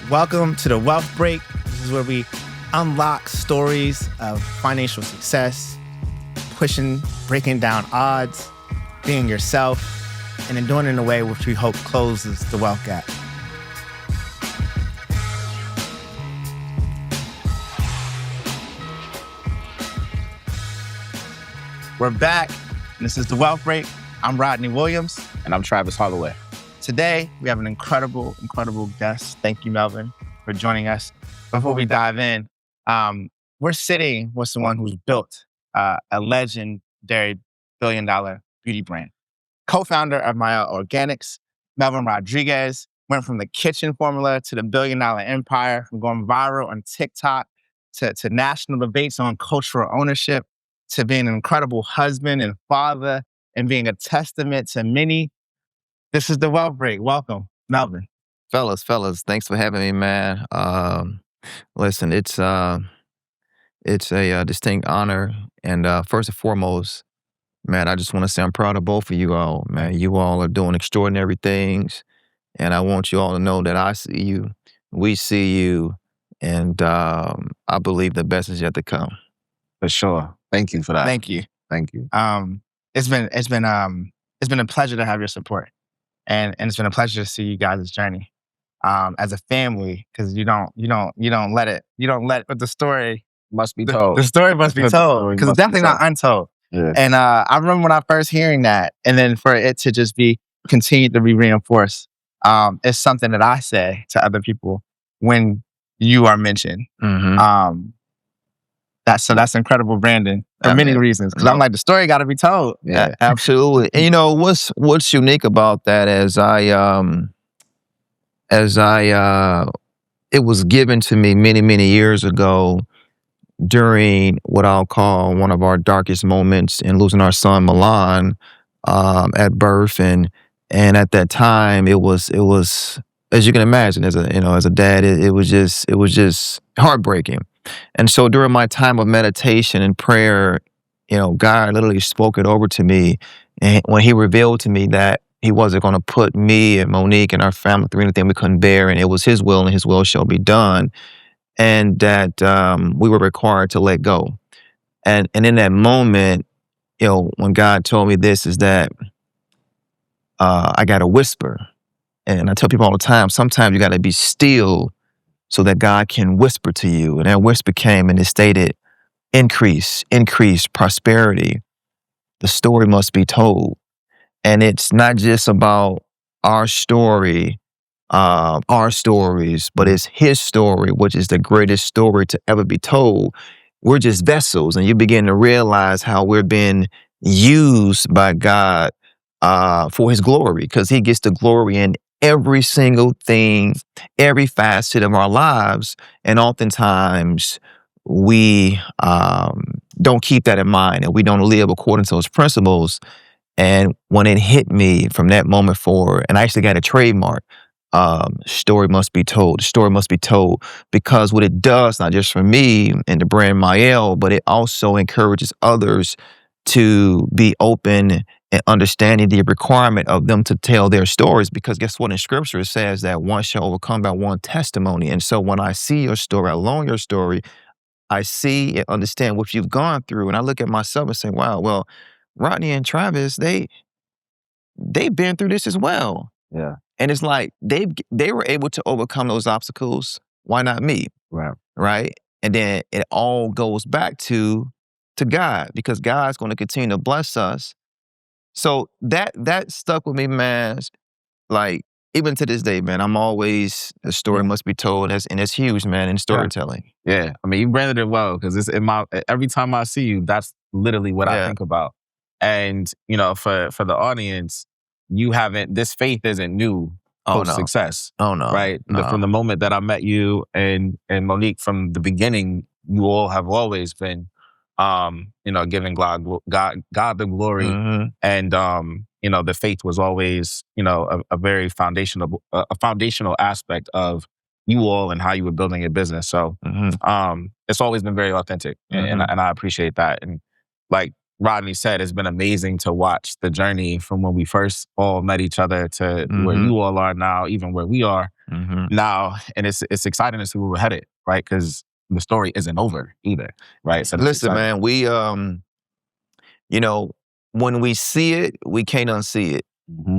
Welcome to the Wealth Break. This is where we unlock stories of financial success, breaking down odds, being yourself, and then doing it in a way which we hope closes the wealth gap. We're back, and this is the Wealth Break. I'm Rodney Williams. And I'm Travis Holloway. Today, we have an incredible guest. Thank you, Melvin, for joining us. Before we dive in, we're sitting with someone who's built a legendary billion-dollar beauty brand. Co-founder of Mielle Organics, Melvin Rodriguez went from the kitchen formula to the billion-dollar empire, from going viral on TikTok to national debates on cultural ownership, to being an incredible husband and father, and being a testament to many. This is the Wealth Break. Welcome, Melvin. Fellas, thanks for having me, man. Listen, it's a distinct honor. And first and foremost, man, I just want to say I'm proud of both of you all, man. You all are doing extraordinary things. And I want you all to know that I see you, we see you, and I believe the best is yet to come. For sure. Thank you for that. Thank you. Thank you. It's been a pleasure to have your support. And it's been a pleasure to see you guys' journey as a family, because you don't let the story Must be told. The story must be told, because it's definitely not untold. Yeah. And I remember when I first hearing that, and then for it to just be continued to be reinforced, it's something that I say to other people when you are mentioned. Mm-hmm. That's incredible branding for many reasons. Because I'm like, the story got to be told. Yeah, absolutely. And you know what's unique about that, it was given to me many years ago during what I'll call one of our darkest moments in losing our son Milan at birth, and at that time it was as you can imagine, as a dad, it was just heartbreaking. And so during my time of meditation and prayer, God literally spoke it over to me. And when he revealed to me that he wasn't going to put me and Monique and our family through anything we couldn't bear, and it was his will and his will shall be done, and that we were required to let go. And in that moment, when God told me this, is that I got to whisper. And I tell people all the time, sometimes you got to be still so that God can whisper to you. And that whisper came and it stated, increase, prosperity. The story must be told. And it's not just about our story, our stories, but it's his story, which is the greatest story to ever be told. We're just vessels, and you begin to realize how we're being used by God for his glory, because he gets the glory in every single thing, every facet of our lives. And oftentimes we don't keep that in mind, and we don't live according to those principles. And when it hit me from that moment forward, and I actually got a trademark, story must be told. The story must be told, because what it does, not just for me and the brand Myel, but it also encourages others to be open and understanding the requirement of them to tell their stories. Because guess what? In scripture, it says that one shall overcome by one testimony. And so when I see your story, along your story, I see and understand what you've gone through. And I look at myself and say, wow, well, Rodney and Travis, they've been through this as well. Yeah. And it's like they were able to overcome those obstacles. Why not me? Right? And then it all goes back to God, because God's going to continue to bless us. So that stuck with me, man. Like, even to this day, man, I'm always, the story must be told, and it's huge, man, in storytelling. Yeah. I mean, you branded it well, because it's every time I see you, that's literally what I think about. And, for the audience, this faith isn't new post-success. Oh, no. Right? No. From the moment that I met you and Monique, from the beginning, you all have always been, giving God the glory. Mm-hmm. And, the faith was always, a very foundational aspect of you all and how you were building your business. So, it's always been very authentic, and I appreciate that. And like, Rodney said, it's been amazing to watch the journey from when we first all met each other to where you all are now, even where we are now. And it's exciting to see where we're headed, right? Because the story isn't over either, right? So listen, man, we, you know, when we see it, we can't unsee it.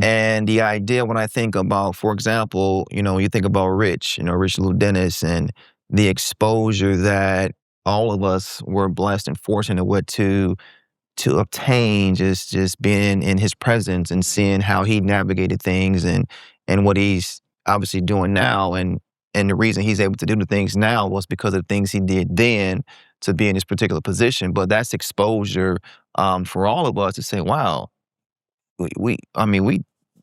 And the idea when I think about, for example, you think about Rich Lou Dennis, and the exposure that all of us were blessed and fortunate with to obtain, just being in his presence and seeing how he navigated things, and what he's obviously doing now. And the reason he's able to do the things now was because of the things he did then to be in this particular position. But that's exposure for all of us to say, wow, the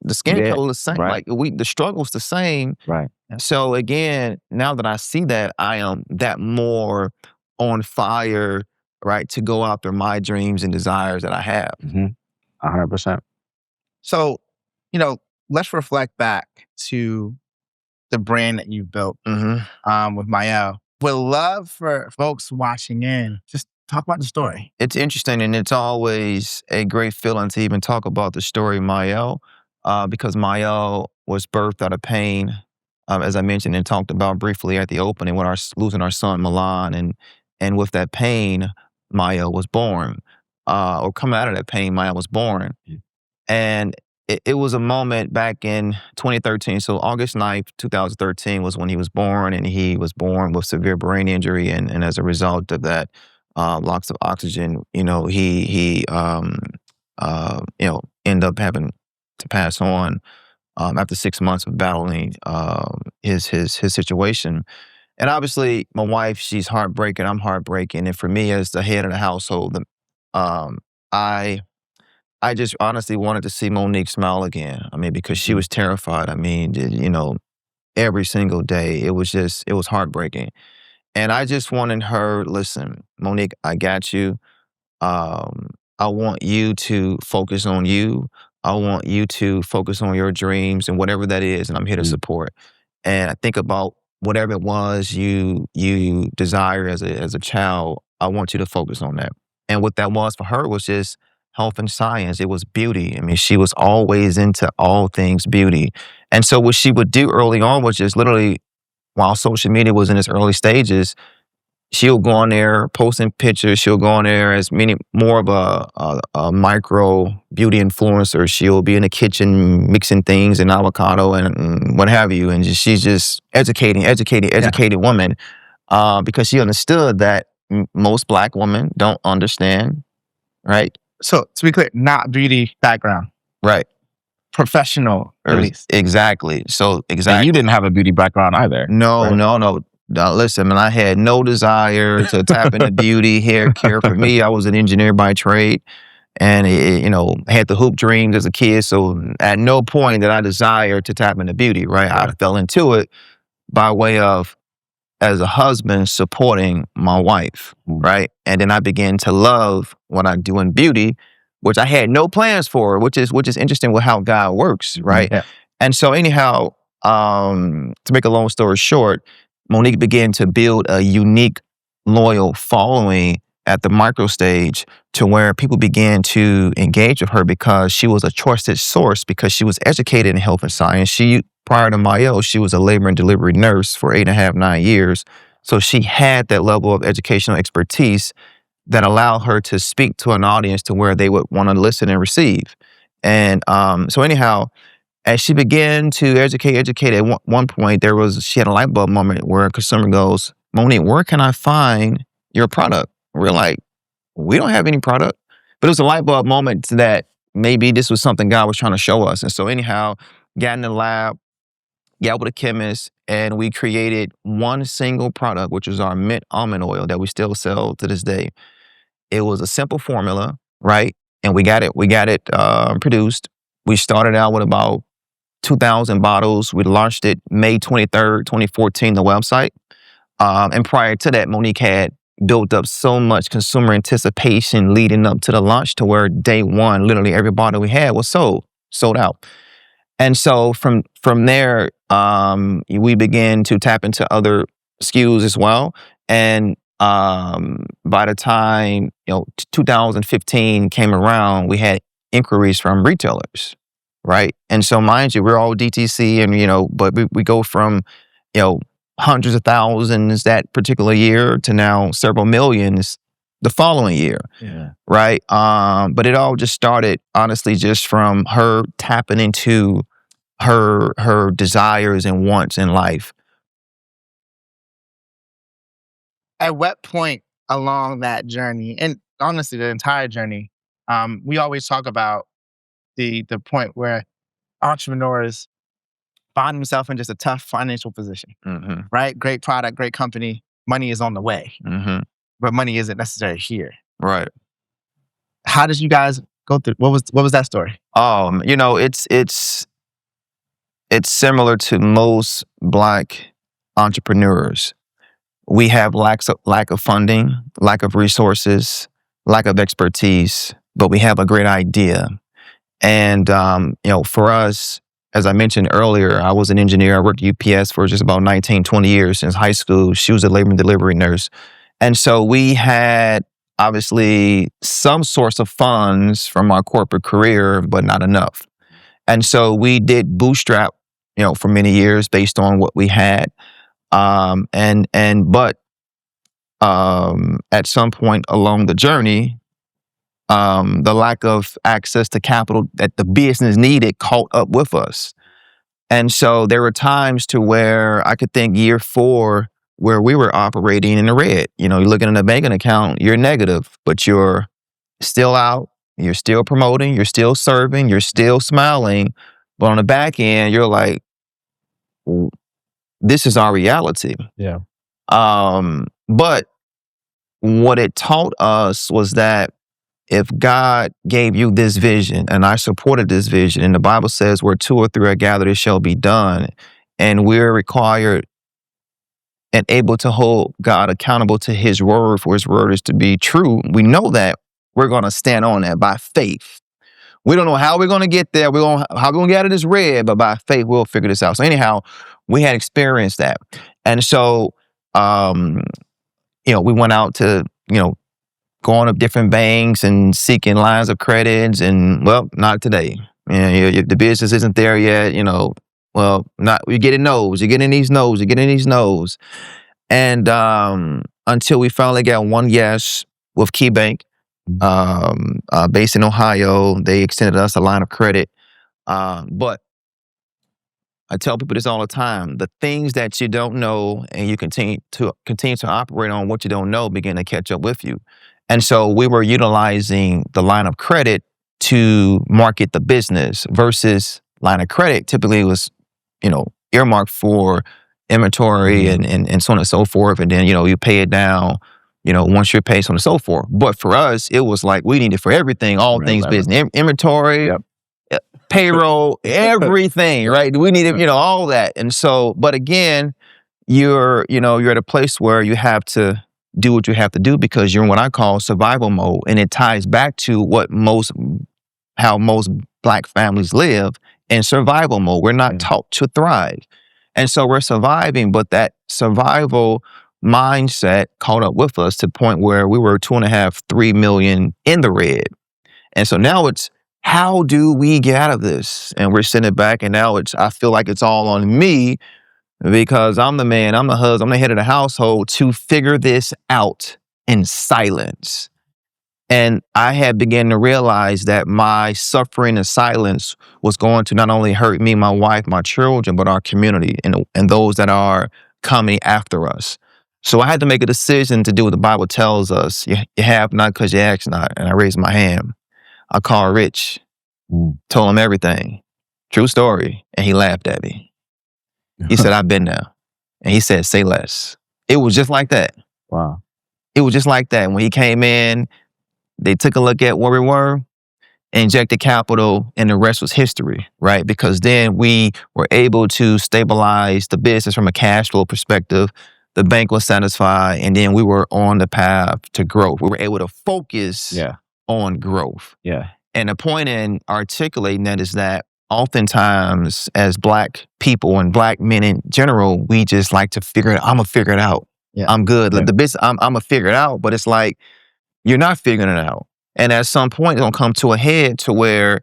skin color the same, right. the struggle's the same. Right. So again, now that I see that, I am that more on fire, right, to go after my dreams and desires that I have. 100%. So, let's reflect back to the brand that you built with Myel. Would love for folks watching in, just talk about the story. It's interesting, and it's always a great feeling to even talk about the story of Myel, because Myel was birthed out of pain, as I mentioned and talked about briefly at the opening, when losing our son Milan, and with that pain, Myel was born, or coming out of that pain, Myel was born. And it was a moment back in 2013. So August 9th, 2013 was when he was born, and he was born with severe brain injury. And as a result of that, loss of oxygen, he ended up having to pass on after 6 months of battling his situation. And obviously, my wife, she's heartbreaking. I'm heartbreaking. And for me, as the head of the household, I just honestly wanted to see Monique smile again. Because she was terrified. Every single day, it was heartbreaking. And I just wanted her, listen, Monique, I got you. I want you to focus on you. I want you to focus on your dreams and whatever that is, and I'm here to support. And I think about whatever it was you desire as a child, I want you to focus on that. And what that was for her was just health and science. It was beauty. She was always into all things beauty. And so what she would do early on was just literally, while social media was in its early stages, she'll go on there posting pictures. She'll go on there as more of a micro beauty influencer. She'll be in the kitchen mixing things and avocado and what have you. And she's just educating women, because she understood that most Black women don't understand, right? So to be clear, not beauty background. Right. Professional, at least. Exactly. So exactly. And you didn't have a beauty background either. No, right? no. Listen, man, I had no desire to tap into beauty, hair care. For me, I was an engineer by trade, and had the hoop dreams as a kid. So at no point did I desire to tap into beauty, right? I fell into it by way of, as a husband, supporting my wife, right? And then I began to love what I do in beauty, which I had no plans for, which is interesting with how God works, right? Yeah. And so anyhow, to make a long story short, Monique began to build a unique, loyal following at the micro stage, to where people began to engage with her because she was a trusted source, because she was educated in health and science. Prior to Myel, she was a labor and delivery nurse for 8.5, 9 years. So she had that level of educational expertise that allowed her to speak to an audience to where they would want to listen and receive. And so anyhow, as she began to educate, at one point, she had a light bulb moment where a consumer goes, Monique, where can I find your product? We're like, we don't have any product. But it was a light bulb moment that maybe this was something God was trying to show us. And so anyhow, got in the lab, got with a chemist, and we created one single product, which is our mint almond oil that we still sell to this day. It was a simple formula, right? And we got it produced. We started out with about 2,000 bottles. We launched it May 23rd, 2014, the website. And prior to that, Monique had built up so much consumer anticipation leading up to the launch, to where day one, literally every bottle we had was sold out. And so from there, we began to tap into other SKUs as well. And By the time 2015 came around, we had inquiries from retailers, right? And so, mind you, we're all DTC, and but we go from hundreds of thousands that particular year to now several millions the following year. Yeah. Right. But it all just started honestly just from her tapping into her desires and wants in life. At what point along that journey, and honestly the entire journey, we always talk about the point where entrepreneurs find themselves in just a tough financial position, right? Great product, great company, money is on the way, but money isn't necessarily here. Right. How did you guys go through? What was that story? It's similar to most Black entrepreneurs. We have lack of funding, lack of resources, lack of expertise, but we have a great idea. And for us, as I mentioned earlier, I was an engineer. I worked at UPS for just about 19, 20 years since high school. She was a labor and delivery nurse. And so we had obviously some source of funds from our corporate career, but not enough. And so we did bootstrap, for many years based on what we had. But at some point along the journey, the lack of access to capital that the business needed caught up with us. And so there were times to where I could think year 4 where we were operating in the red. You're looking at a banking account, you're negative, but you're still out, you're still promoting, you're still serving, you're still smiling. But on the back end, you're like, this is our reality. Yeah. But what it taught us was that if God gave you this vision and I supported this vision, and the Bible says where 2 or 3 are gathered, it shall be done. And we're required and able to hold God accountable to his word, for his word is to be true. We know that we're going to stand on that by faith. We don't know how we're going to get there. How we're going to get out of this red, but by faith, we'll figure this out. So anyhow, we had experienced that. And so, we went out to, going up different banks and seeking lines of credits, and well, not today. The business isn't there yet. You're getting no's, you're getting these no's, you're getting these no's, and until we finally got one yes with KeyBank, based in Ohio. They extended us a line of credit, but I tell people this all the time: the things that you don't know and you continue to operate on what you don't know begin to catch up with you. And so we were utilizing the line of credit to market the business versus line of credit typically was, earmarked for inventory and so on and so forth. And then, you pay it down, once you're paid, so on and so forth. But for us, it was like we needed for everything, all things business, inventory, payroll, everything, right? We needed, all that. And so, but again, you're at a place where you have to do what you have to do because you're in what I call survival mode. And it ties back to how most Black families live in survival mode. We're not taught to thrive. And so we're surviving, but that survival mindset caught up with us to the point where we were 2.5, 3 million in the red. And so now it's, how do we get out of this? And we're sitting back, and now I feel like it's all on me because I'm the man, I'm the husband, I'm the head of the household to figure this out in silence. And I had begun to realize that my suffering in silence was going to not only hurt me, my wife, my children, but our community and those that are coming after us. So I had to make a decision to do what the Bible tells us. You have not because you ask not. And I raised my hand. I called Rich, told him everything. True story. And he laughed at me. He said, I've been there. And he said, say less. It was just like that. Wow. It was just like that. When he came in, they took a look at where we were, injected capital, and the rest was history, right? Because then we were able to stabilize the business from a cash flow perspective. The bank was satisfied, and then we were on the path to growth. We were able to focus on growth. Yeah. And the point in articulating that is that oftentimes as Black people and Black men in general, we just like to figure it out. I'm going to figure it out. I'm good. The business, I'm gonna figure it out. But it's like, you're not figuring it out. And at some point, it's gonna come to a head to where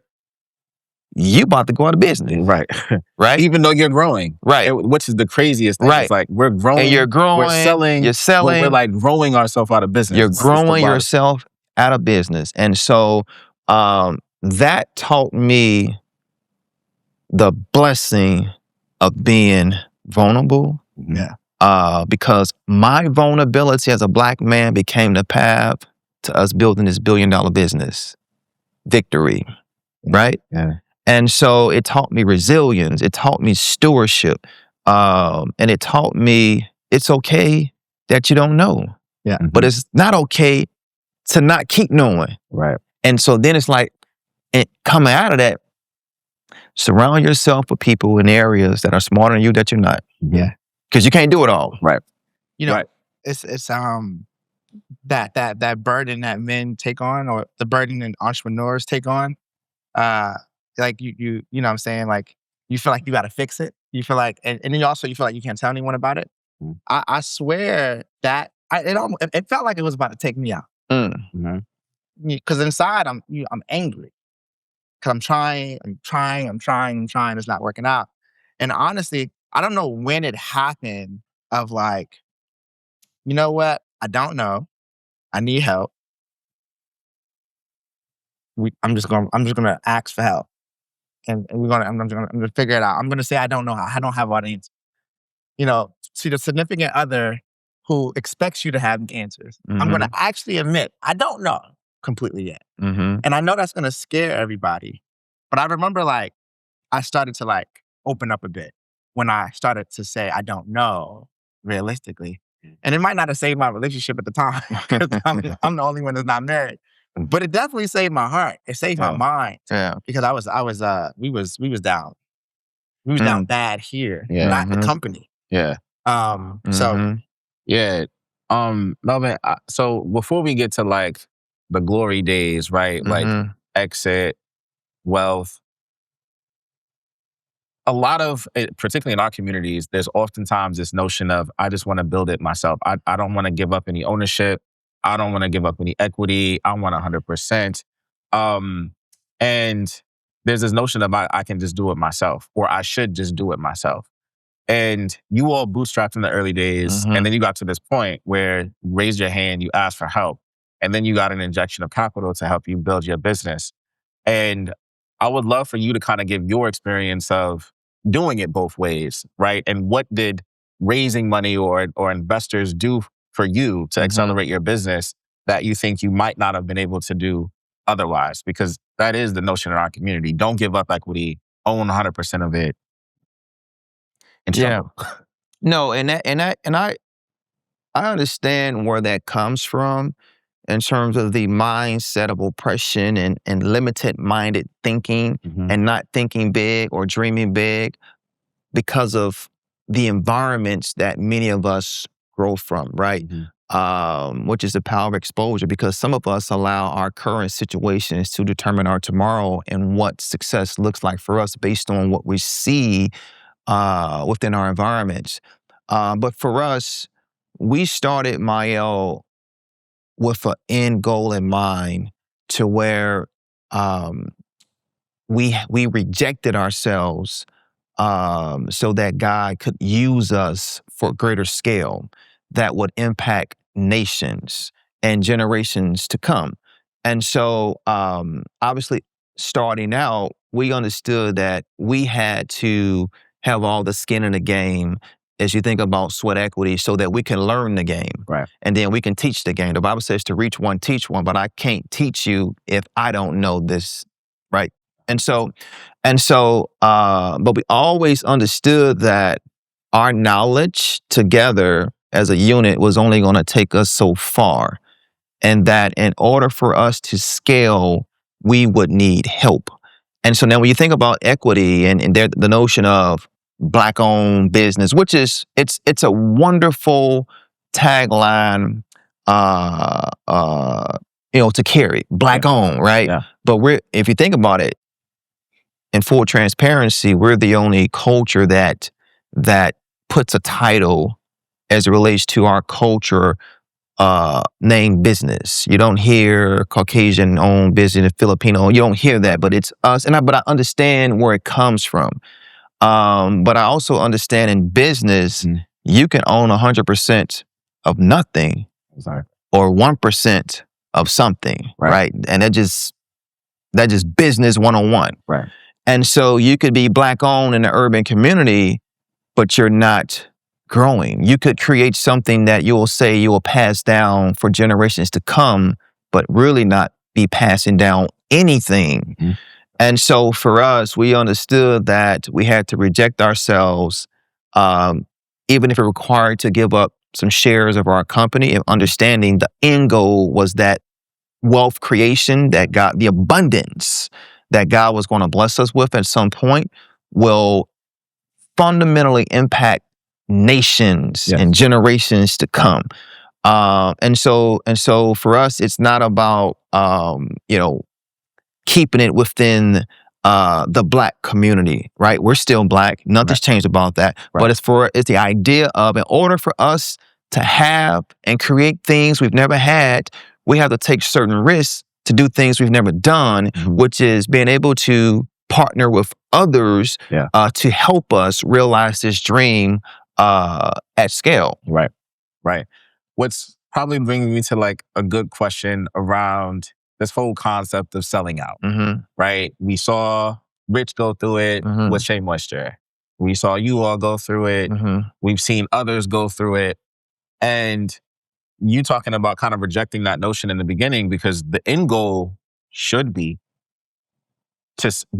you about to go out of business. Right. Right? Even though you're growing. Right. Which is the craziest thing. Right. It's like, we're growing. And you're growing. We're selling. You're selling. But we're like growing ourselves out of business. You're growing yourself out of business. And so that taught me the blessing of being vulnerable. Because my vulnerability as a Black man became the path to us building this $1 billion business. Victory. Right? Yeah. And so it taught me resilience. It taught me stewardship. And it taught me it's okay that you don't know. Yeah. But it's not okay to not keep knowing. Right. And so then it's like, coming out of that, surround yourself with people in areas that are smarter than you that you're not. Yeah. Because you can't do it all. Right. You know, it's that burden that men take on, or the burden that entrepreneurs take on. Like you know what I'm saying? Like, you feel like you got to fix it. You feel like, and then you feel like you can't tell anyone about it. I swear that it felt like it was about to take me out. Because inside I'm angry. Because I'm trying. It's not working out. And honestly, I don't know when it happened of like, you know what? I don't know. I need help. I'm just gonna ask for help. And I'm gonna figure it out. I'm gonna say I don't know how. I don't have all the answers. You know, see the significant other who expects you to have the answers. I'm gonna actually admit I don't know completely yet. And I know that's gonna scare everybody. But I remember like I started to like open up a bit when I started to say I don't know realistically. And it might not have saved my relationship at the time because I'm the only one that's not married. But it definitely saved my heart. It saved my mind. Yeah. Because we was down. We was down bad here, not the company. Yeah. So yeah. Melvin, so before we get to like the glory days, right? Like exit, wealth, a lot of, particularly in our communities, there's oftentimes this notion of, I just want to build it myself. I don't want to give up any ownership. I don't want to give up any equity. I want 100%. And there's this notion of I can just do it myself, or I should just do it myself. And you all bootstrapped in the early days, and then you got to this point where you raised your hand, you asked for help, and then you got an injection of capital to help you build your business. And I would love for you to kind of give your experience of doing it both ways, right? And what did raising money or investors do for you to accelerate your business that you think you might not have been able to do otherwise? Because that is the notion in our community. Don't give up equity, own 100% of it. No, and I understand where that comes from in terms of the mindset of oppression and limited-minded thinking and not thinking big or dreaming big because of the environments that many of us grow from, right? Which is the power of exposure, because some of us allow our current situations to determine our tomorrow and what success looks like for us based on what we see within our environments. But for us, we started Myel with an end goal in mind, to where we rejected ourselves so that God could use us for greater scale that would impact nations and generations to come. And so obviously starting out, we understood that we had to have all the skin in the game as you think about sweat equity, so that we can learn the game. Right. And then we can teach the game. The Bible says to reach one, teach one, but I can't teach you if I don't know this, right? And so, but we always understood that our knowledge together as a unit was only going to take us so far. And that in order for us to scale, we would need help. And so now when you think about equity and the notion of Black-owned business, which is, it's a wonderful tagline, to carry, Black-owned, right? Yeah. But if you think about it, in full transparency, we're the only culture that puts a title as it relates to our culture named business. You don't hear Caucasian-owned business, Filipino. You don't hear that, but it's us. But I understand where it comes from. But I also understand in business, you can own 100% of nothing or 1% of something, right? And that just business 101. Right. And so you could be Black-owned in the urban community, but you're not growing. You could create something that you will say you will pass down for generations to come, but really not be passing down anything. And so for us, we understood that we had to reject ourselves, even if it required to give up some shares of our company, and understanding the end goal was that wealth creation, that God, the abundance that God was going to bless us with at some point will fundamentally impact nations and generations to come. And so for us, it's not about, keeping it within the Black community, right? We're still Black. Nothing's changed about that. But it's the idea of, in order for us to have and create things we've never had, we have to take certain risks to do things we've never done, which is being able to partner with others to help us realize this dream at scale. Right. What's probably bringing me to like a good question around this whole concept of selling out, right? We saw Rich go through it with Shea Moisture. We saw you all go through it. We've seen others go through it. And you talking about kind of rejecting that notion in the beginning, because the end goal should be to sell,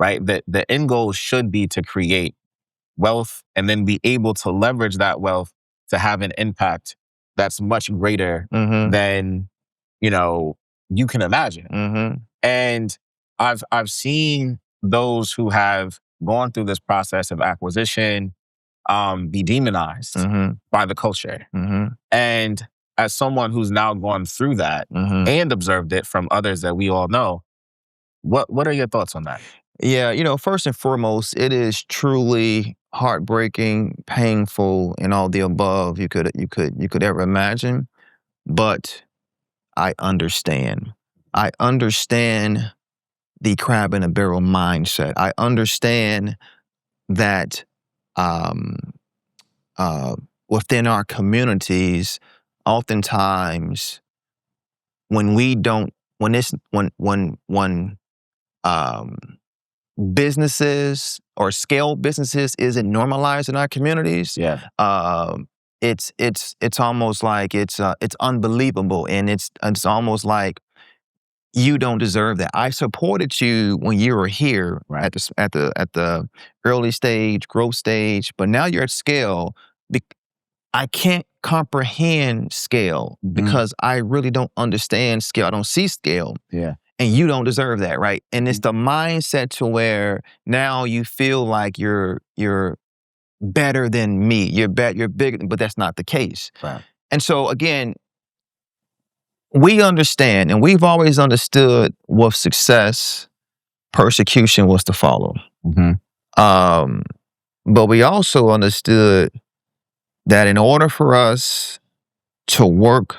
right? The end goal should be to create wealth and then be able to leverage that wealth to have an impact that's much greater than, you can imagine. And I've seen those who have gone through this process of acquisition be demonized by the culture. And as someone who's now gone through that and observed it from others that we all know, what are your thoughts on that? Yeah, first and foremost, it is truly heartbreaking, painful, and all the above you could ever imagine. But I understand. I understand the crab in a barrel mindset. I understand that within our communities, oftentimes when businesses or scale businesses isn't normalized in our communities, it's almost like it's unbelievable, and it's almost like you don't deserve that. I supported you when you were here at the early stage, growth stage, but now you're at scale. I can't comprehend scale because I really don't understand scale. I don't see scale. And you don't deserve that, right? And it's the mindset to where now you feel like you're better than me. You're bigger, but that's not the case. And so again, we understand, and we've always understood with success, persecution was to follow. But we also understood that in order for us to work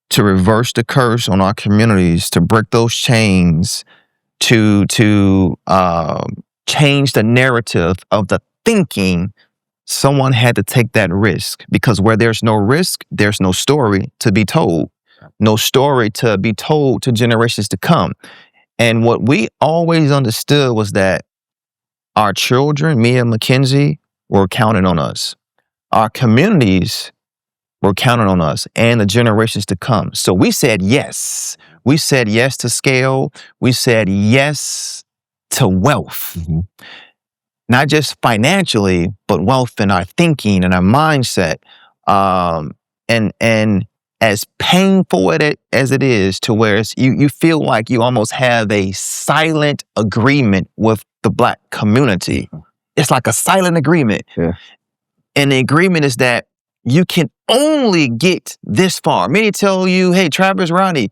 to reverse the curse on our communities, to break those chains, to change the narrative of the thinking, someone had to take that risk. Because where there's no risk, there's no story to be told. No story to be told to generations to come. And what we always understood was that our children, me and Mackenzie, were counting on us. Our communities were counting on us and the generations to come. So we said yes. We said yes to scale. We said yes to wealth. Not just financially, but wealth in our thinking and our mindset. And as painful as it is, to where you feel like you almost have a silent agreement with the Black community. It's like a silent agreement. And the agreement is that you can only get this far. Many tell you, hey, Travis, Rodney,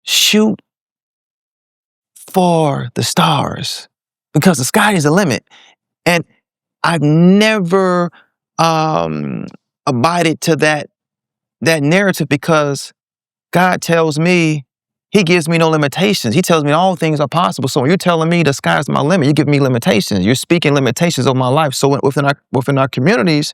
shoot for the stars because the sky is the limit. And I've never abided to that narrative because God tells me, he gives me no limitations. He tells me all things are possible. So when you're telling me the sky's my limit, you give me limitations. You're speaking limitations of my life. So within our communities,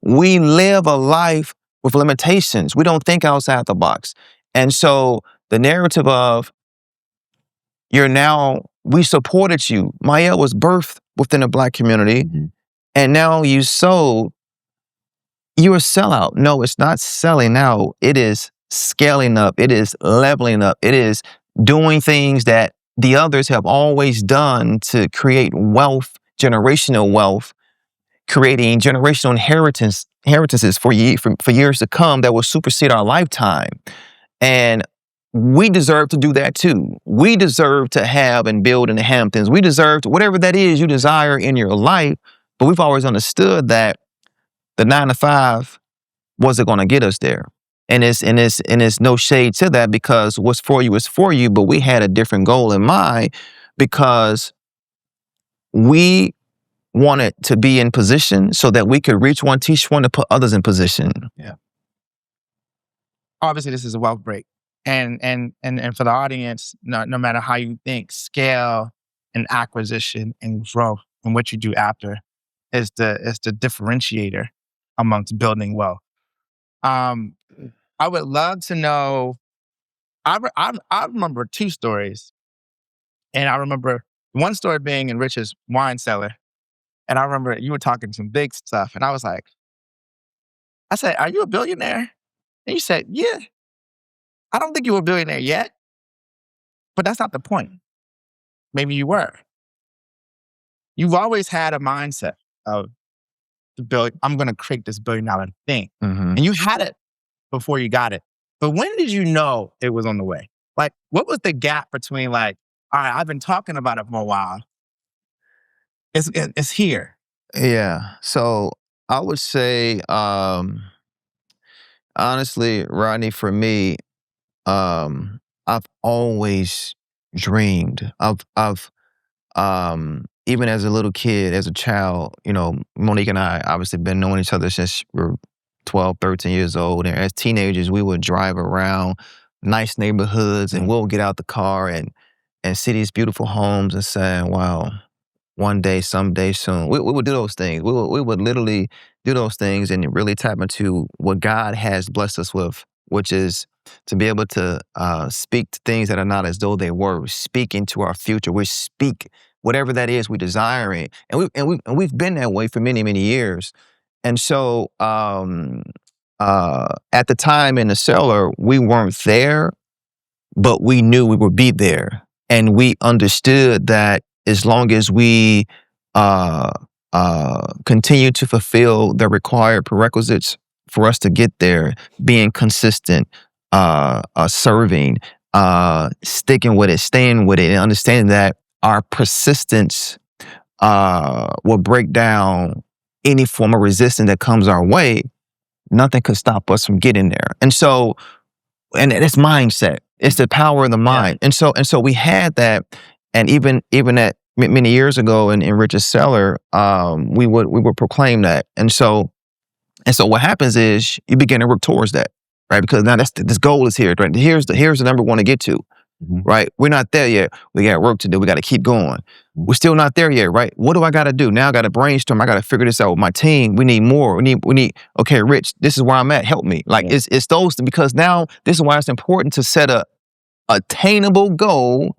we live a life with limitations. We don't think outside the box. And so the narrative of we supported you. Myel was birthed within a Black community, and now you sold. You're a sellout. No, it's not selling out. It is scaling up. It is leveling up. It is doing things that the others have always done to create wealth, generational wealth, creating generational inheritances for years to come that will supersede our lifetime. And we deserve to do that too. We deserve to have and build in the Hamptons. We deserve to, whatever that is you desire in your life. But we've always understood that the 9 to 5 wasn't going to get us there. And it's no shade to that, because what's for you is for you. But we had a different goal in mind because we wanted to be in position so that we could reach one, teach one, to put others in position. Yeah. Obviously, this is a wealth break. And for the audience, no matter how you think, scale and acquisition and growth and what you do after is the differentiator amongst building wealth. I would love to know. I remember 2 stories, and I remember one story being in Rich's wine cellar, and I remember you were talking some big stuff, and I was like, I said, "Are you a billionaire?" And you said, "Yeah." I don't think you were a billionaire yet, but that's not the point. Maybe you were. You've always had a mindset of I'm going to create this $1 billion thing. And you had it before you got it. But when did you know it was on the way? Like, what was the gap between like, all right, I've been talking about it for a while. It's here. Yeah. So I would say, honestly, Rodney, for me, I've always dreamed. I've even as a little kid, as a child, Monique and I obviously been knowing each other since we were 12, 13 years old. And as teenagers, we would drive around nice neighborhoods and we'll get out the car and see these beautiful homes and say, wow, one day, someday, soon. We would do those things. We would literally do those things and really tap into what God has blessed us with, which is to be able to speak to things that are not as though they were. We speak into our future. We speak whatever that is we desire it. And we've been that way for many, many years. And so at the time in the cellar, we weren't there, but we knew we would be there. And we understood that as long as we continue to fulfill the required prerequisites for us to get there, being consistent, serving, sticking with it, staying with it, and understanding that our persistence will break down any form of resistance that comes our way, nothing could stop us from getting there. And so, and it's mindset. It's the power of the mind. Yeah. And so we had that. And even at many years ago in Rich's cellar, we would proclaim that. And so what happens is you begin to work towards that, right? Because now this goal is here, right? Here's the number we want to get to, right? We're not there yet. We got work to do. We got to keep going. We're still not there yet, right? What do I got to do? Now I got to brainstorm. I got to figure this out with my team. We need more. We need, okay, Rich, this is where I'm at. Help me. Like it's those, because now this is why it's important to set a attainable goal,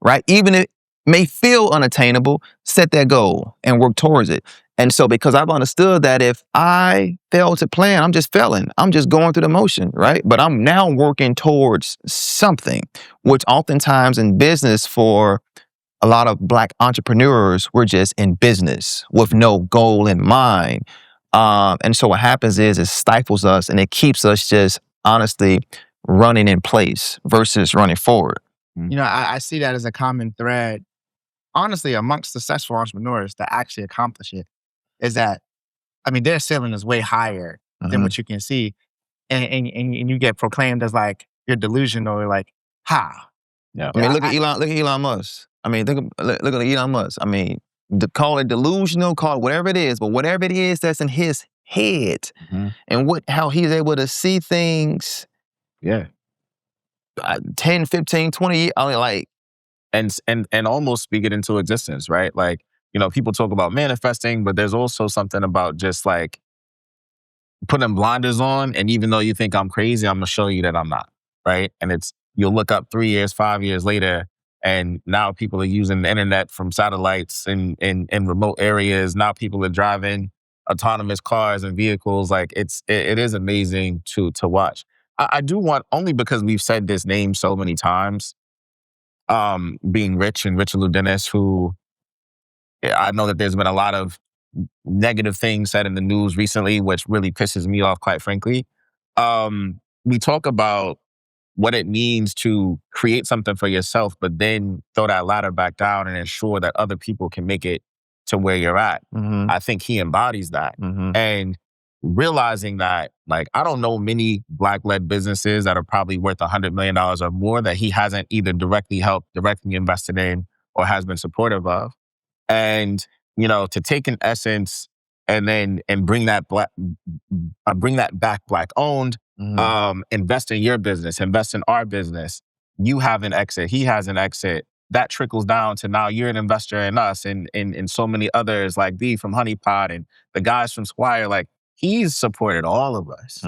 right? Even if it may feel unattainable, set that goal and work towards it. And so because I've understood that if I fail to plan, I'm just failing. I'm just going through the motion, right? But I'm now working towards something, which oftentimes in business for a lot of Black entrepreneurs, we're just in business with no goal in mind. And so what happens is it stifles us and it keeps us just honestly running in place versus running forward. I see that as a common thread, honestly, amongst successful entrepreneurs that actually accomplish it, is that, their ceiling is way higher than what you can see. And you get proclaimed as like, you're delusional, or like, how? Yeah. Look at Elon Musk. Look at Elon Musk. call it delusional, call it whatever it is, but whatever it is that's in his head, and how he's able to see things 10, 15, 20 years, like, and almost speak it into existence, right? Like, people talk about manifesting, but there's also something about just like putting blinders on, and even though you think I'm crazy, I'm gonna show you that I'm not, right? And you'll look up 3 years, 5 years later, and now people are using the internet from satellites in remote areas. Now people are driving autonomous cars and vehicles. Like it is amazing to watch. I do want, only because we've said this name so many times, being Rich and Richelieu Dennis, who I know that there's been a lot of negative things said in the news recently, which really pisses me off, quite frankly. We talk about what it means to create something for yourself, but then throw that ladder back down and ensure that other people can make it to where you're at. I think he embodies that. And realizing that, like, I don't know many Black-led businesses that are probably worth $100 million or more that he hasn't either directly helped, directly invested in, or has been supportive of. And, to take an essence and bring that back Black owned, invest in your business, invest in our business. You have an exit, he has an exit. That trickles down to now you're an investor in us and so many others, like B from Honeypot and the guys from Squire. Like, he's supported all of us.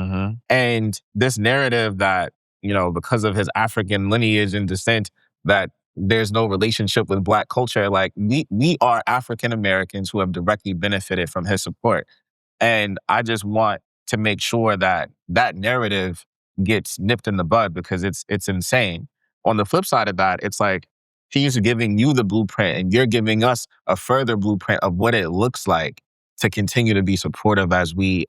And this narrative that, because of his African lineage and descent, that there's no relationship with Black culture. Like, we are African Americans who have directly benefited from his support. And I just want to make sure that that narrative gets nipped in the bud, because it's insane. On the flip side of that, it's like he's giving you the blueprint and you're giving us a further blueprint of what it looks like to continue to be supportive as we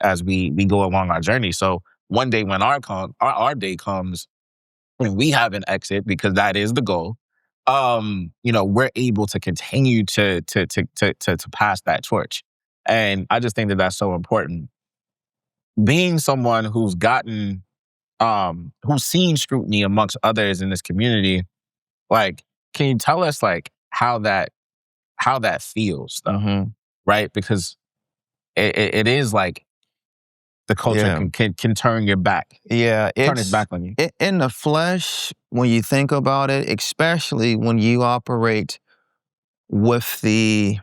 go along our journey. So one day when our day comes and we have an exit, because that is the goal, we're able to continue to pass that torch. And I just think that that's so important. Being someone who's who's seen scrutiny amongst others in this community, like, can you tell us, like, how that feels, though? Right? Because it is like the culture can turn your back. Yeah, turn its back on you. In the flesh, when you think about it, especially when you operate with the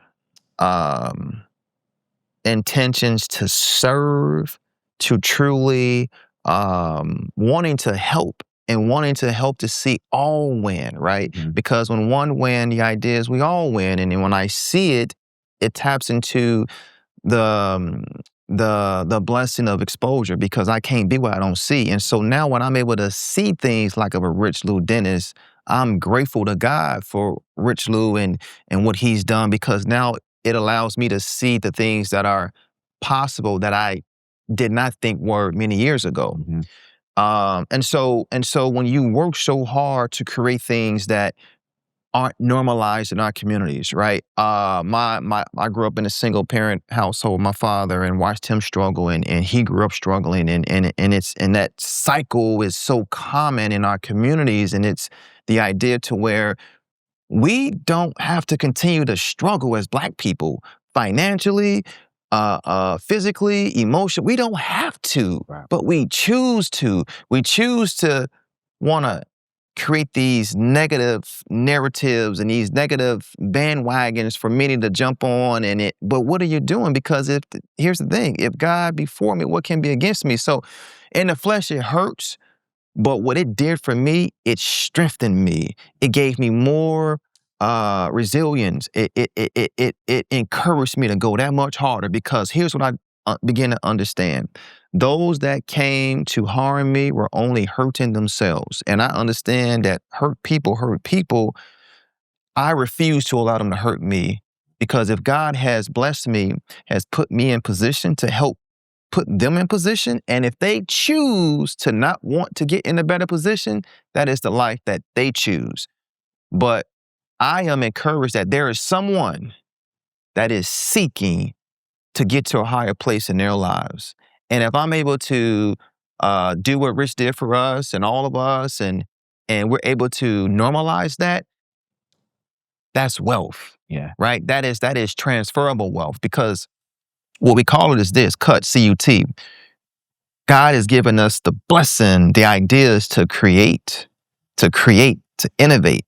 intentions to serve, to truly wanting to help, and wanting to help to see all win, right? Because when one win, the idea is we all win. And then when I see it, it taps into the blessing of exposure, because I can't be what I don't see. And so now when I'm able to see things like of a Richelieu Dennis, I'm grateful to God for Richelieu and what he's done, because now it allows me to see the things that are possible that I did not think were many years ago. And so when you work so hard to create things that aren't normalized in our communities, right? I grew up in a single parent household, my father, and watched him struggle, and he grew up struggling, and that cycle is so common in our communities, and it's the idea to where we don't have to continue to struggle as Black people financially, physically, emotionally. We don't have to, but we choose to. We choose to want to create these negative narratives and these negative bandwagons for many to jump on. But what are you doing? Because here's the thing: if God be for me, what can be against me? So, in the flesh, it hurts. But what it did for me, it strengthened me. It gave me more resilience. It encouraged me to go that much harder, because here's what I began to understand. Those that came to harm me were only hurting themselves. And I understand that hurt people. I refuse to allow them to hurt me, because if God has blessed me, has put me in position to help put them in position, and if they choose to not want to get in a better position, that is the life that they choose. But I am encouraged that there is someone that is seeking to get to a higher place in their lives. And if I'm able to do what Rich did for us and all of us, and we're able to normalize that, That's wealth. Yeah. Right? That is transferable wealth, because what we call it is this, CUT. God has given us the blessing, the ideas to create, to innovate,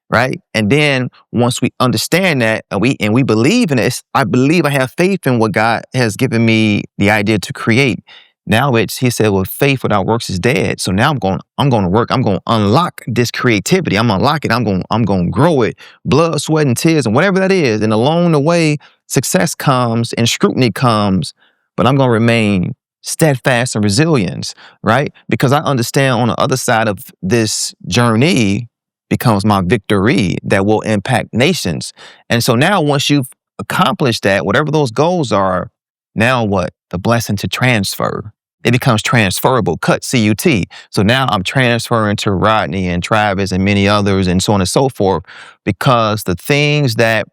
right? And then once we understand that and we believe in it, I have faith in what God has given me the idea to create. Now he said, well, faith without works is dead. So now I'm going to work. I'm going to unlock this creativity. I'm going to unlock it. I'm going to grow it, blood, sweat, and tears, and whatever that is. And along the way, success comes and scrutiny comes, but I'm going to remain steadfast and resilience, right? Because I understand on the other side of this journey becomes my victory that will impact nations. And so now once you've accomplished that, whatever those goals are, now what? The blessing to transfer. It becomes transferable, CUT. So now I'm transferring to Rodney and Travis and many others and so on and so forth, because the things that's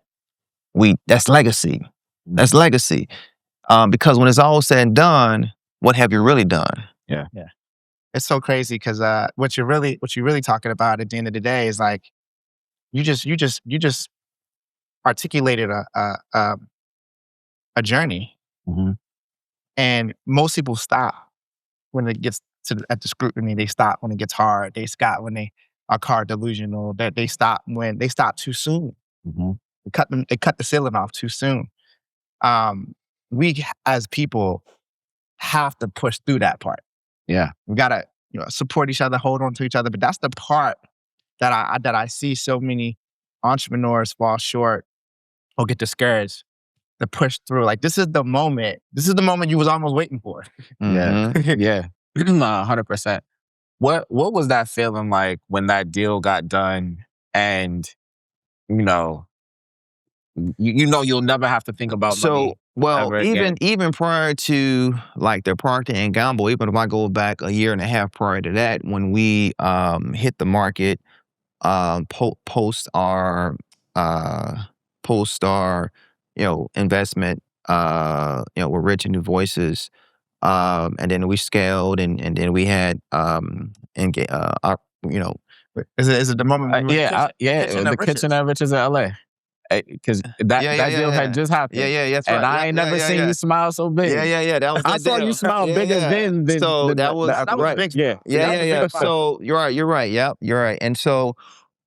legacy. That's legacy. Because when it's all said and done, what have you really done? Yeah. It's so crazy because what you're really talking about at the end of the day is like you just articulated a journey, and most people stop when it gets at the scrutiny. They stop when it gets hard. They stop when they are car delusional. That they stop when they stop too soon. They cut the ceiling off too soon. We as people have to push through that part. Yeah. We gotta support each other, hold on to each other. But that's the part that I see so many entrepreneurs fall short or get discouraged to push through. Like this is the moment you was almost waiting for. Yeah. 100%. What was that feeling like when that deal got done, and you'll never have to think about money? Well, even prior to like the Procter & Gamble, even if I go back a year and a half prior to that, when we hit the market, post our investment, with Rich and New Voices, and then we scaled, and then we had Is it the moment? When the kitchen at Rich's in LA. Because that deal had just happened. That's right. And I ain't never seen you smile so big. That was I saw you smile bigger then. So that was right. Big. So you're right. Yep, you're right. And so,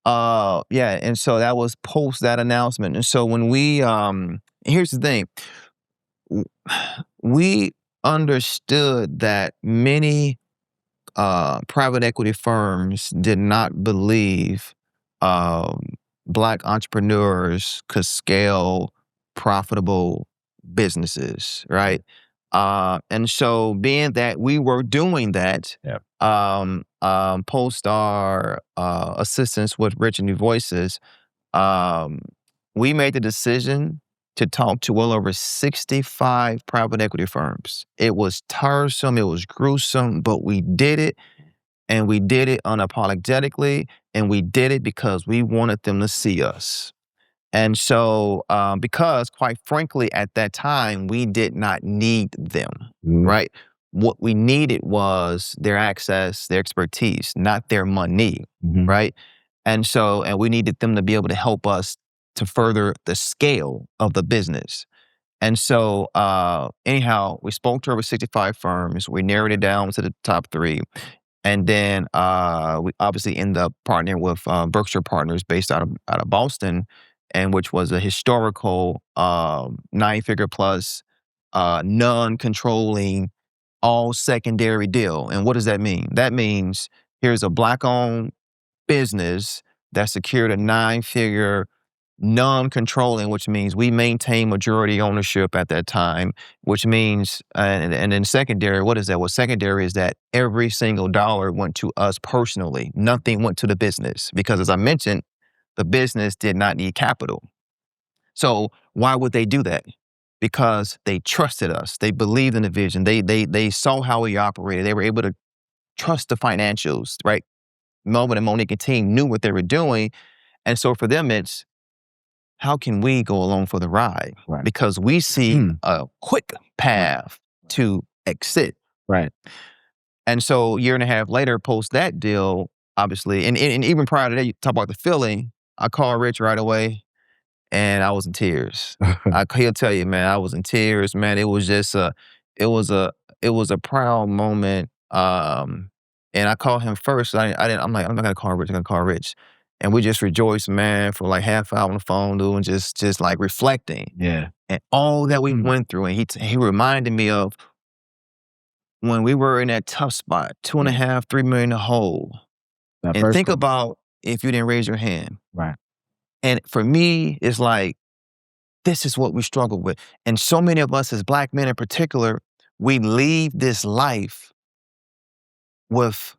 and so that was post that announcement. And so when we, here's the thing, we understood that many private equity firms did not believe Black entrepreneurs could scale profitable businesses, right? And so being that we were doing that, post our assistance with Rich and New Voices, we made the decision to talk to well over 65 private equity firms. It was tiresome, it was gruesome, but we did it. And we did it unapologetically, and we did it because we wanted them to see us. And so, because quite frankly, at that time, we did not need them, right? What we needed was their access, their expertise, not their money, right? And so, and we needed them to be able to help us to further the scale of the business. And so, anyhow, we spoke to over 65 firms. We narrowed it down to the top 3. And then we obviously ended up partnering with Berkshire Partners based out of Boston, and which was a historical 9-figure plus non-controlling all secondary deal. And what does that mean? That means here's a Black-owned business that secured a 9-figure non-controlling, which means we maintain majority ownership at that time, which means, and then secondary, what is that? Well, secondary is that every single dollar went to us personally. Nothing went to the business because, as I mentioned, the business did not need capital. So why would they do that? Because they trusted us. They believed in the vision. They saw how we operated. They were able to trust the financials, right? Melvin and Monique and team knew what they were doing. And so for them, it's, how can we go along for the ride? Right. Because we see a quick path to exit. Right. And so a year and a half later, post that deal, obviously, and even prior to that, you talk about the feeling, I called Rich right away. and I was in tears. He'll tell you, man, I was in tears, man. It was just it was a proud moment. And I called him first. I'm like, I'm not gonna call Rich, I'm gonna call Rich. And we just rejoiced, man, for like half hour on the phone, dude, and just like reflecting. Yeah. And all that we went through. And he reminded me of when we were in that tough spot, 2.5, 3 million in the hole. And think about if you didn't raise your hand. Right. And for me, it's like, this is what we struggle with. And so many of us as Black men in particular, we leave this life with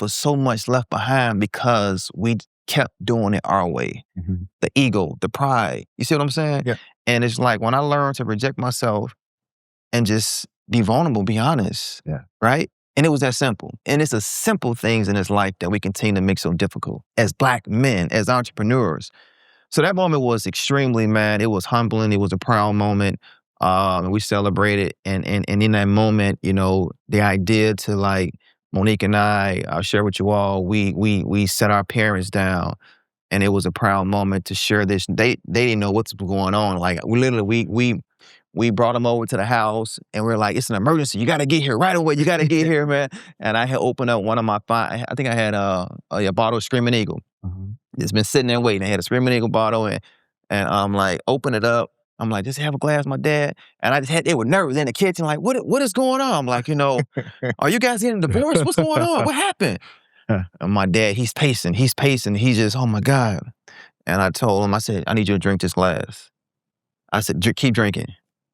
so much left behind because we kept doing it our way. Mm-hmm. The ego, the pride. You see what I'm saying? Yeah. And it's like when I learned to reject myself and just be vulnerable, be honest, right? And it was that simple. And it's the simple things in this life that we continue to make so difficult as Black men, as entrepreneurs. So that moment was extremely, man, it was humbling. It was a proud moment. And we celebrated. And in that moment, you know, the idea to like, Monique and I'll share with you all, we set our parents down. And it was a proud moment to share this. They didn't know what's going on. Like we brought them over to the house and we're like, it's an emergency. You got to get here right away. You got to get here, man. And I had opened up one of my, I think I had a bottle of Screaming Eagle. Mm-hmm. It's been sitting there waiting. I had a Screaming Eagle bottle and I'm like, open it up. I'm like, just have a glass, my dad. And they were nervous in the kitchen, like, what is going on? I'm like, you know, are you guys getting divorced? What's going on? What happened? And my dad, he's pacing. He's just, oh my God. And I told him, I said, I need you to drink this glass. I said, keep drinking.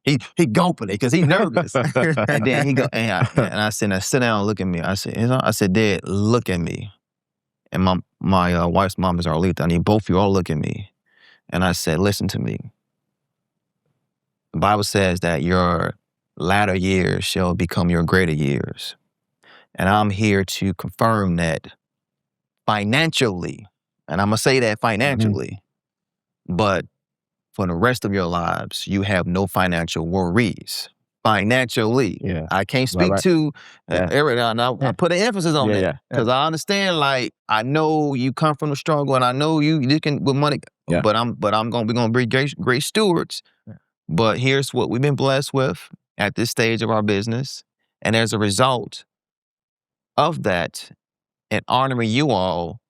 He gulping it because he's nervous. And then he go, and I said, now sit down and look at me. I said, Dad, look at me. And my wife's mom is Arlita. I need both of you all look at me. And I said, listen to me. The Bible says that your latter years shall become your greater years. And I'm here to confirm that financially, and I'm going to say that financially, but for the rest of your lives, you have no financial worries. Financially. Yeah. I can't speak to everything. I put an emphasis on that because I understand, like, I know you come from the struggle and I know you can with money, but we're going to be great stewards. Yeah. But here's what we've been blessed with at this stage of our business. And as a result of that and honoring you all,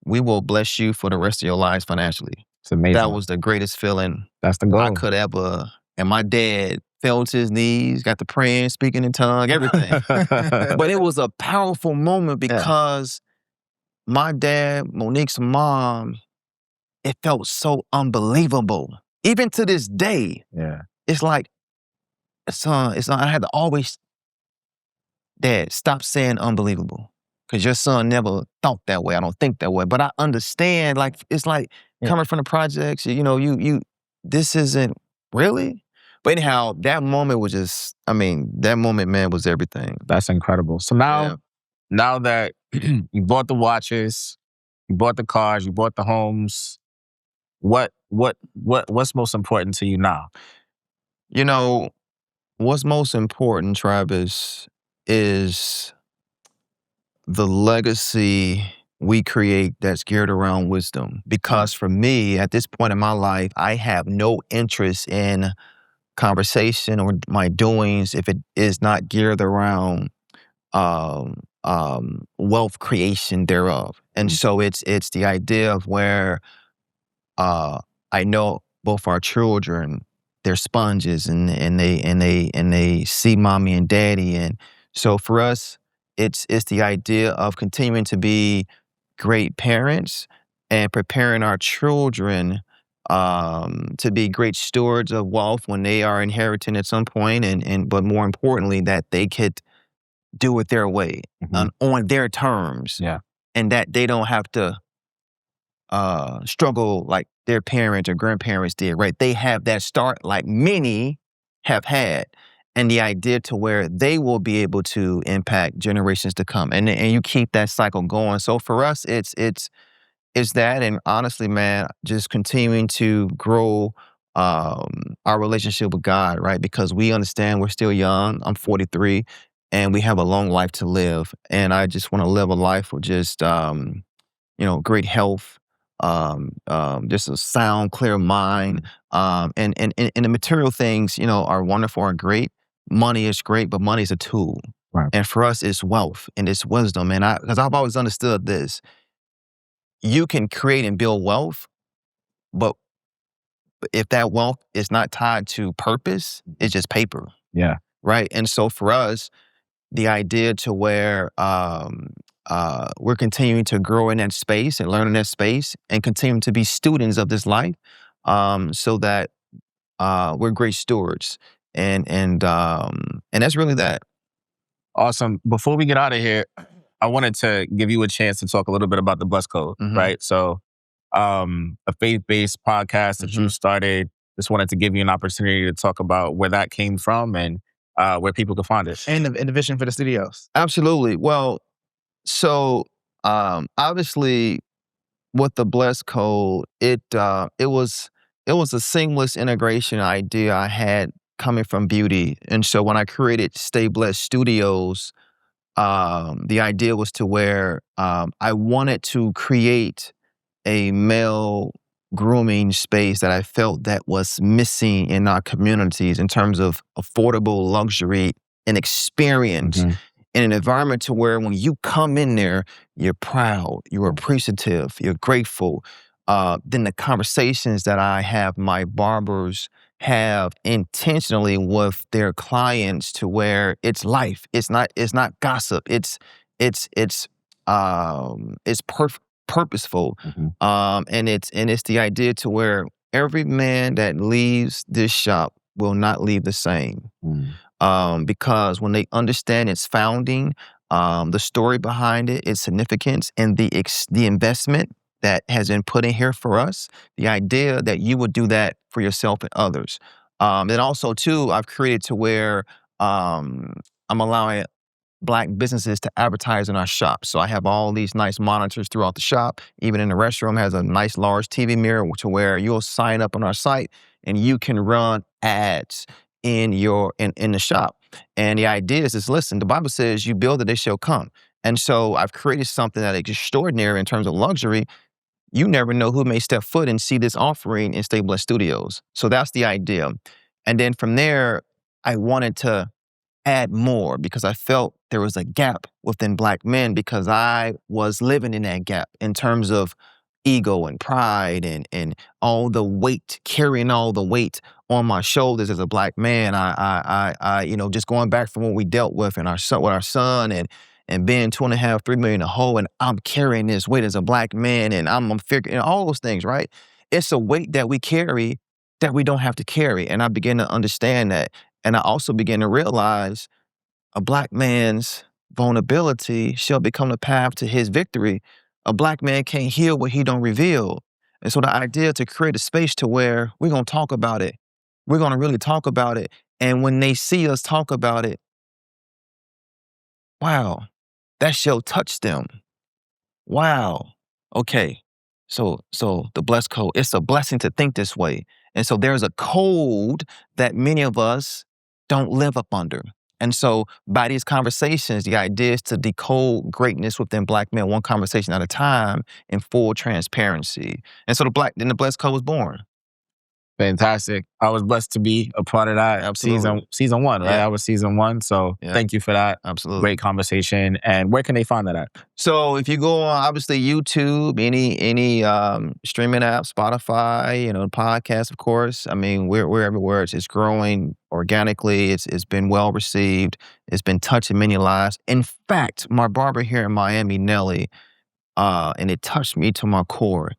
we will bless you for the rest of your lives financially. It's amazing. That was the greatest feeling that's the goal I could ever. And my dad fell to his knees, got the praying, speaking in tongue, everything. But it was a powerful moment because my dad, Monique's mom, it felt so unbelievable. Even to this day, it's like, son, I had to always, Dad, stop saying unbelievable. Because your son never thought that way. I don't think that way. But I understand, like, it's like coming from the projects, you know, this isn't really. But anyhow, that moment was just, that moment, man, was everything. That's incredible. So now that you bought the watches, you bought the cars, you bought the homes, what's most important to you now? You know, what's most important, Travis, is the legacy we create that's geared around wisdom. Because for me, at this point in my life, I have no interest in conversation or my doings if it is not geared around wealth creation thereof. And so it's the idea of where I know both our children, they're sponges and they see mommy and daddy. And so for us, it's the idea of continuing to be great parents and preparing our children to be great stewards of wealth when they are inheriting at some point, but more importantly, that they could do it their way, on their terms, and that they don't have to struggle like their parents or grandparents did, right? They have that start like many have had, and the idea to where they will be able to impact generations to come, and you keep that cycle going. So for us, it's that, and honestly, man, just continuing to grow our relationship with God, right? Because we understand we're still young. I'm 43, and we have a long life to live, and I just want to live a life with just great health, just a sound, clear mind. And the material things, you know, are wonderful, are great. Money is great, but money is a tool. Right. And for us, it's wealth and it's wisdom. And because I've always understood this, you can create and build wealth, but if that wealth is not tied to purpose, it's just paper. Yeah. Right. And so for us, the idea to where we're continuing to grow in that space and learn in that space and continuing to be students of this life, so that we're great stewards. And that's really that. Awesome. Before we get out of here, I wanted to give you a chance to talk a little bit about the Bless Code, right? So a faith-based podcast that you started. Just wanted to give you an opportunity to talk about where that came from and where people can find it. And the vision for the studios. Absolutely. Well, so obviously with the Bless Code, it was a seamless integration idea I had coming from beauty. And so when I created Stay Blessed Studios, the idea was to where I wanted to create a male grooming space that I felt that was missing in our communities in terms of affordable luxury and experience in an environment to where when you come in there, you're proud, you're appreciative, you're grateful. Then the conversations that I have my barbers have intentionally with their clients to where it's life. It's not gossip. It's purposeful. And it's the idea to where every man that leaves this shop will not leave the same. Because when they understand its founding, the story behind it, its significance, and the investment that has been put in here for us, the idea that you would do that for yourself and others. And also, too, I've created to where I'm allowing Black businesses to advertise in our shop. So I have all these nice monitors throughout the shop. Even in the restroom has a nice large TV mirror to where you'll sign up on our site and you can run ads in the shop. And the idea is listen, the Bible says you build it, they shall come. And so I've created something that is extraordinary in terms of luxury. You never know who may step foot and see this offering in Stay Blessed Studios. So that's the idea. And then from there, I wanted to add more because I felt there was a gap within Black men because I was living in that gap in terms of ego and pride and all the weight, carrying all the weight on my shoulders as a Black man. I just going back from what we dealt with and with our son and being 2.5, 3 million a hole, and I'm carrying this weight as a Black man, and I'm figuring all those things, right? It's a weight that we carry that we don't have to carry, and I began to understand that, and I also began to realize a Black man's vulnerability shall become the path to his victory. A Black man can't heal what he don't reveal, and so the idea to create a space to where we're gonna talk about it, we're gonna really talk about it, and when they see us talk about it, wow. That shall touch them. Wow. Okay. So the Blessed Code, it's a blessing to think this way. And so there's a code that many of us don't live up under. And so by these conversations, the idea is to decode greatness within Black men, one conversation at a time in full transparency. And so the Blessed Code was born. Fantastic. I was blessed to be a part of that. Absolutely. Season 1, right? Yeah. I was season 1. So thank you for that. Absolutely. Great conversation. And where can they find that at? So if you go on, obviously, YouTube, any streaming app, Spotify, podcast, of course. I mean, we're everywhere. It's growing organically. It's been well received. It's been touching many lives. In fact, my barber here in Miami, Nelly, and it touched me to my core.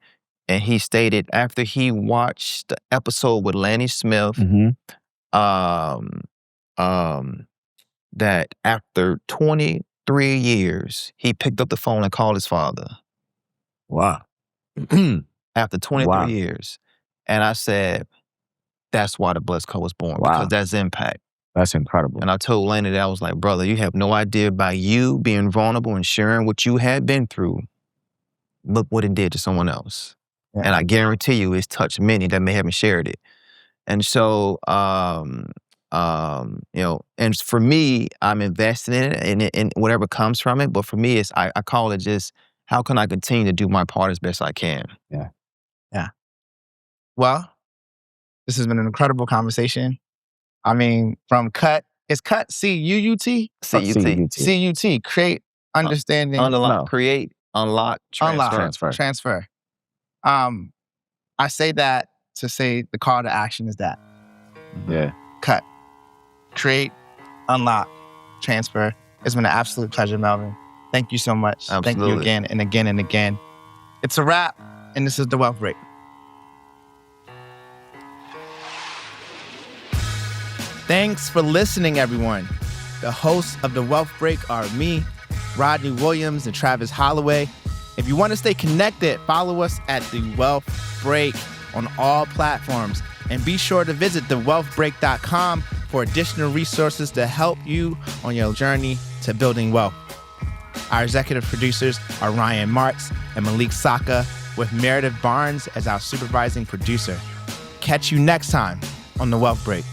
And he stated after he watched the episode with Lanny Smith, that after 23 years, he picked up the phone and called his father. Wow. After 23 years. And I said, that's why the Blessed Code was born, because that's impact. That's incredible. And I told Lanny that I was like, brother, you have no idea by you being vulnerable and sharing what you had been through. Look what it did to someone else. Yeah. And I guarantee you it's touched many that may haven't shared it. And so, and for me, I'm invested in it and whatever comes from it. But for me, I call it just how can I continue to do my part as best I can? Yeah. Well, this has been an incredible conversation. I mean, from cut, it's cut C-U-U-T? C-U-T. C-U-T, create, understanding. Create, unlock, transfer. Transfer. I say that to say the call to action is that. Yeah. Cut, create, unlock, transfer. It's been an absolute pleasure, Melvin. Thank you so much. Absolutely. Thank you again and again and again. It's a wrap, and this is The Wealth Break. Thanks for listening, everyone. The hosts of The Wealth Break are me, Rodney Williams, and Travis Holloway. If you want to stay connected, follow us at The Wealth Break on all platforms. And be sure to visit thewealthbreak.com for additional resources to help you on your journey to building wealth. Our executive producers are Ryan Marks and Malik Saka, with Meredith Barnes as our supervising producer. Catch you next time on The Wealth Break.